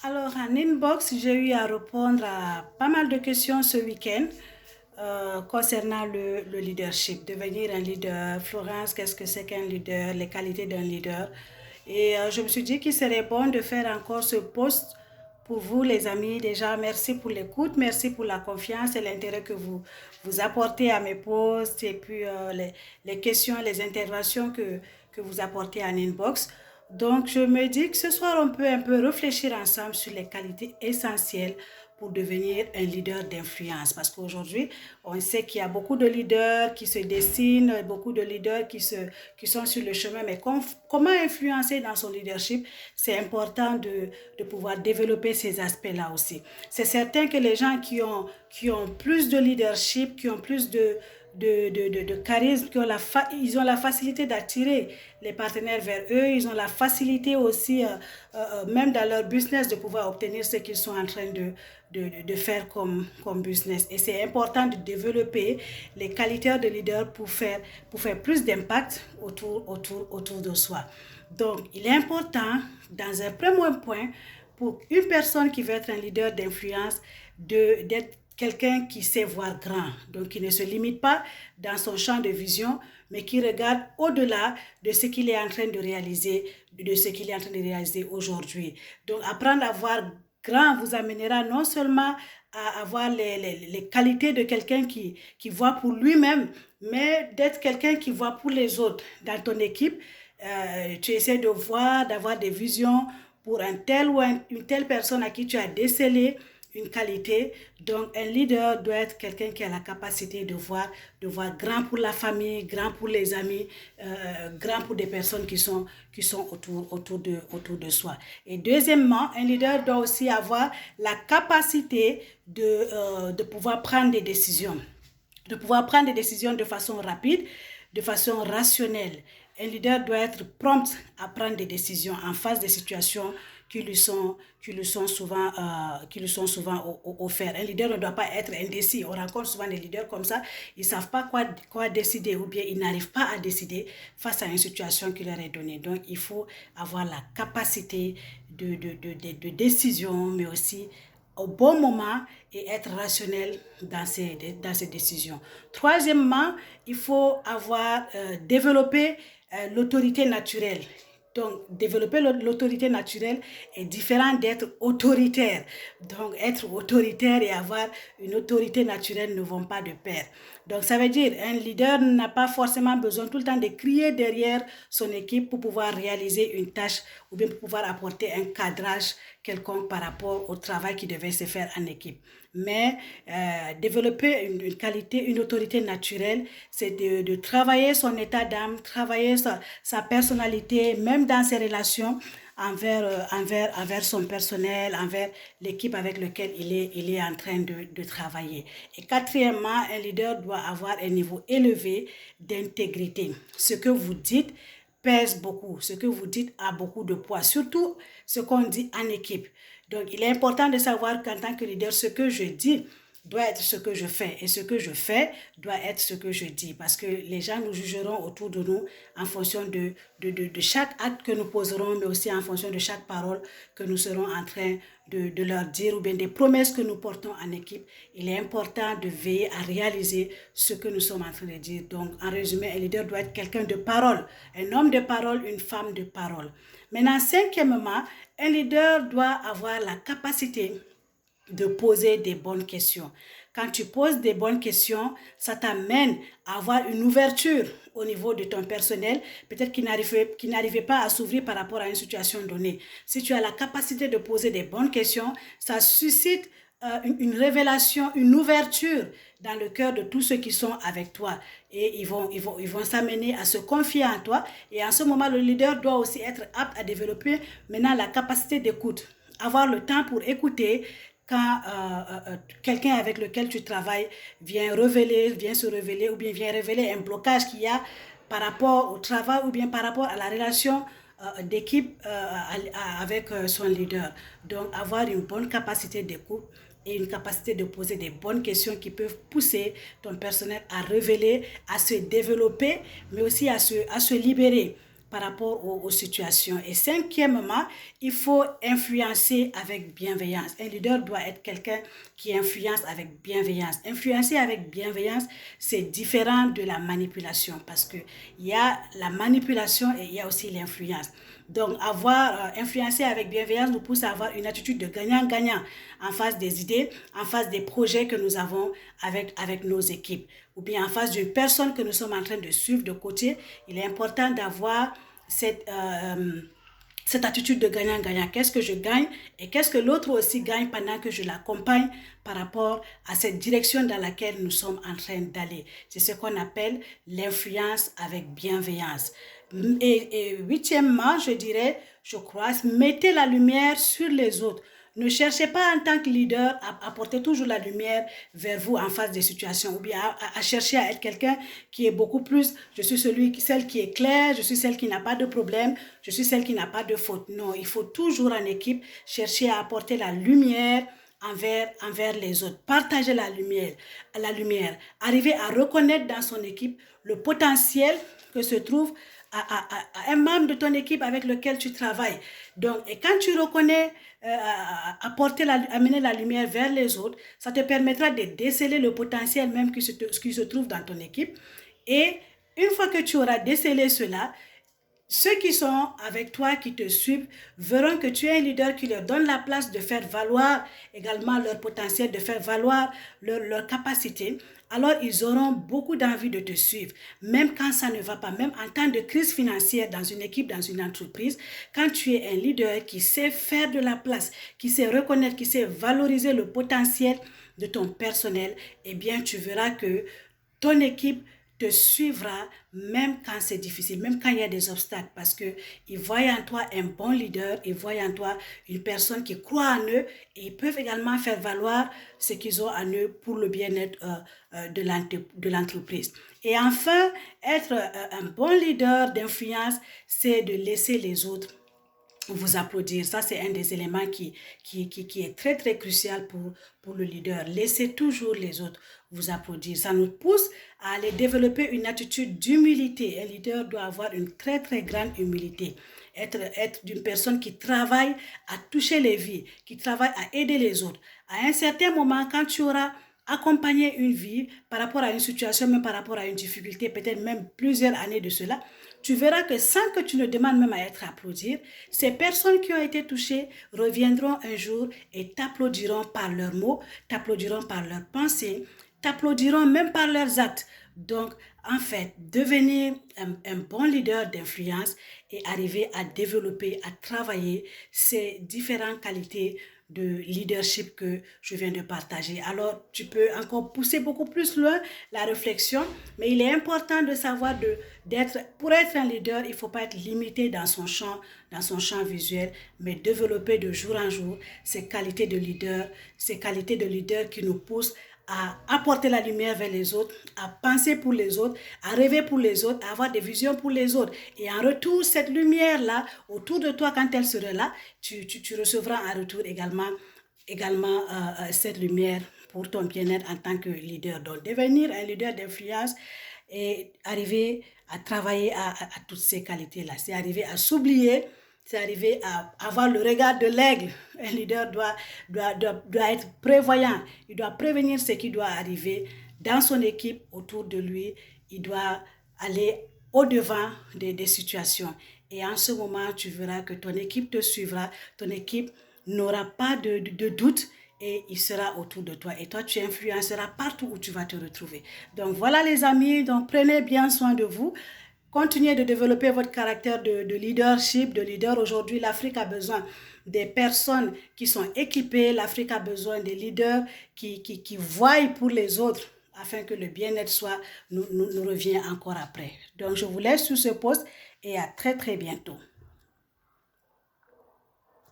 Alors, en inbox, j'ai eu à répondre à pas mal de questions ce week-end concernant le leadership. Devenir un leader. Florence, qu'est-ce que c'est qu'un leader? Les qualités d'un leader. Et je me suis dit qu'il serait bon de faire encore ce post pour vous, les amis. Déjà, merci pour l'écoute, merci pour la confiance et l'intérêt que vous apportez à mes posts et puis les questions, les interventions que vous apportez en inbox. Donc, je me dis que ce soir, on peut un peu réfléchir ensemble sur les qualités essentielles pour devenir un leader d'influence. Parce qu'aujourd'hui, on sait qu'il y a beaucoup de leaders qui se dessinent, beaucoup de leaders qui sont sur le chemin. Mais comment influencer dans son leadership? C'est important de pouvoir développer ces aspects-là aussi. C'est certain que les gens qui ont plus de leadership, qui ont plus de charisme, ils ont la facilité d'attirer les partenaires vers eux, ils ont la facilité aussi, même dans leur business, de pouvoir obtenir ce qu'ils sont en train de faire comme business. Et c'est important de développer les qualités de leader pour faire plus d'impact autour de soi. Donc, il est important, dans un premier point, pour une personne qui veut être un leader d'influence, d'être quelqu'un qui sait voir grand, donc qui ne se limite pas dans son champ de vision, mais qui regarde au-delà de ce qu'il est en train de réaliser, aujourd'hui. Donc, apprendre à voir grand vous amènera non seulement à avoir les qualités de quelqu'un qui voit pour lui-même, mais d'être quelqu'un qui voit pour les autres. Dans ton équipe, tu essaies de voir, d'avoir des visions pour un tel ou une telle personne à qui tu as décelé une qualité. Donc, un leader doit être quelqu'un qui a la capacité de voir grand pour la famille, grand pour les amis, grand pour des personnes qui sont autour de soi. Et deuxièmement, un leader doit aussi avoir la capacité de pouvoir prendre des décisions. De pouvoir prendre des décisions de façon rapide, de façon rationnelle. Un leader doit être prompt à prendre des décisions en face des situations qui lui sont souvent offertes. Un leader ne doit pas être indécis. On rencontre souvent des leaders comme ça, ils ne savent pas quoi décider ou bien ils n'arrivent pas à décider face à une situation qui leur est donnée. Donc, il faut avoir la capacité de décision, mais aussi au bon moment et être rationnel dans ses décisions. Troisièmement, il faut avoir développé l'autorité naturelle. Donc, développer l'autorité naturelle est différent d'être autoritaire. Donc, être autoritaire et avoir une autorité naturelle ne vont pas de pair. Donc, ça veut dire un leader n'a pas forcément besoin tout le temps de crier derrière son équipe pour pouvoir réaliser une tâche ou bien pour pouvoir apporter un cadrage quelconque par rapport au travail qui devait se faire en équipe. Mais développer une qualité, une autorité naturelle, c'est de travailler son état d'âme, travailler sa personnalité, même dans ses relations envers son personnel, envers l'équipe avec laquelle il est en train de travailler. Et quatrièmement, un leader doit avoir un niveau élevé d'intégrité. Ce que vous dites pèse beaucoup, ce que vous dites a beaucoup de poids, surtout ce qu'on dit en équipe. Donc, il est important de savoir qu'en tant que leader, ce que je dis doit être ce que je fais et ce que je fais doit être ce que je dis parce que les gens nous jugeront autour de nous en fonction de chaque acte que nous poserons mais aussi en fonction de chaque parole que nous serons en train de leur dire ou bien des promesses que nous portons en équipe. Il est important de veiller à réaliser ce que nous sommes en train de dire. Donc, en résumé, un leader doit être quelqu'un de parole, un homme de parole, une femme de parole. Maintenant, cinquièmement, un leader doit avoir la capacité de poser des bonnes questions. Quand tu poses des bonnes questions, ça t'amène à avoir une ouverture au niveau de ton personnel, peut-être qui n'arrivait pas à s'ouvrir par rapport à une situation donnée. Si tu as la capacité de poser des bonnes questions, ça suscite une révélation, une ouverture dans le cœur de tous ceux qui sont avec toi. Et ils vont s'amener à se confier en toi. Et en ce moment, le leader doit aussi être apte à développer maintenant la capacité d'écoute. Avoir le temps pour écouter quand quelqu'un avec lequel tu travailles vient se révéler ou bien vient révéler un blocage qu'il y a par rapport au travail ou bien par rapport à la relation d'équipe avec son leader. Donc, avoir une bonne capacité d'écoute et une capacité de poser des bonnes questions qui peuvent pousser ton personnel à révéler, à se développer, mais aussi à se libérer. par rapport aux situations. Et cinquièmement, il faut influencer avec bienveillance. Un leader doit être quelqu'un qui influence avec bienveillance. Influencer avec bienveillance, c'est différent de la manipulation parce qu'il y a la manipulation et il y a aussi l'influence. Donc, influencer avec bienveillance nous pousse à avoir une attitude de gagnant-gagnant en face des idées, en face des projets que nous avons avec nos équipes, ou bien en face d'une personne que nous sommes en train de suivre de côté. Il est important d'avoir cette attitude de gagnant-gagnant. Qu'est-ce que je gagne et qu'est-ce que l'autre aussi gagne pendant que je l'accompagne par rapport à cette direction dans laquelle nous sommes en train d'aller. C'est ce qu'on appelle l'influence avec bienveillance. Et huitièmement, je crois, mettez la lumière sur les autres. Ne cherchez pas en tant que leader à porter toujours la lumière vers vous en face des situations ou bien à chercher à être quelqu'un qui est beaucoup plus, je suis celle qui est claire, je suis celle qui n'a pas de problème, je suis celle qui n'a pas de faute. Non, il faut toujours en équipe chercher à apporter la lumière envers les autres. Partager la lumière. Arriver à reconnaître dans son équipe le potentiel que se trouve à un membre de ton équipe avec lequel tu travailles. Donc, et quand tu reconnais, amener la lumière vers les autres, ça te permettra de déceler le potentiel même qui se trouve dans ton équipe. Et une fois que tu auras décelé cela, ceux qui sont avec toi, qui te suivent, verront que tu es un leader qui leur donne la place de faire valoir également leur potentiel, de faire valoir leur capacité. Alors, ils auront beaucoup d'envie de te suivre, même quand ça ne va pas, même en temps de crise financière dans une équipe, dans une entreprise. Quand tu es un leader qui sait faire de la place, qui sait reconnaître, qui sait valoriser le potentiel de ton personnel, eh bien, tu verras que ton équipe te suivra même quand c'est difficile, même quand il y a des obstacles, parce qu'ils voient en toi un bon leader, ils voient en toi une personne qui croit en eux et ils peuvent également faire valoir ce qu'ils ont en eux pour le bien-être de l'entreprise. Et enfin, être un bon leader d'influence, c'est de laisser les autres vous applaudir. Ça, c'est un des éléments qui est très, très crucial pour le leader. Laissez toujours les autres vous applaudir. Ça nous pousse à aller développer une attitude d'humilité. Un leader doit avoir une très, très grande humilité. Être d'une personne qui travaille à toucher les vies, qui travaille à aider les autres. À un certain moment, quand tu auras accompagner une vie par rapport à une situation, même par rapport à une difficulté, peut-être même plusieurs années de cela, tu verras que sans que tu ne demandes même à être applaudi, ces personnes qui ont été touchées reviendront un jour et t'applaudiront par leurs mots, t'applaudiront par leurs pensées, t'applaudiront même par leurs actes. Donc, en fait, devenir un bon leader d'influence et arriver à développer, à travailler ces différentes qualités de leadership que je viens de partager. Alors, tu peux encore pousser beaucoup plus loin la réflexion, mais il est important de savoir pour être un leader, il ne faut pas être limité dans son champ visuel, mais développer de jour en jour ces qualités de leader qui nous poussent à apporter la lumière vers les autres, à penser pour les autres, à rêver pour les autres, à avoir des visions pour les autres. Et en retour, cette lumière-là, autour de toi, quand elle sera là, tu recevras en retour également cette lumière pour ton bien-être en tant que leader. Donc, devenir un leader d'influence et arriver à travailler à toutes ces qualités-là. C'est arriver à s'oublier, c'est arriver à avoir le regard de l'aigle. Un leader doit être prévoyant. Il doit prévenir ce qui doit arriver dans son équipe, autour de lui. Il doit aller au-devant des situations. Et en ce moment, tu verras que ton équipe te suivra. Ton équipe n'aura pas de doute et il sera autour de toi. Et toi, tu influenceras partout où tu vas te retrouver. Donc voilà les amis, donc prenez bien soin de vous. Continuez de développer votre caractère de leadership, de leader. Aujourd'hui, l'Afrique a besoin des personnes qui sont équipées. L'Afrique a besoin des leaders qui voient pour les autres afin que le bien-être nous revient encore après. Donc, je vous laisse sur ce post et à très, très bientôt.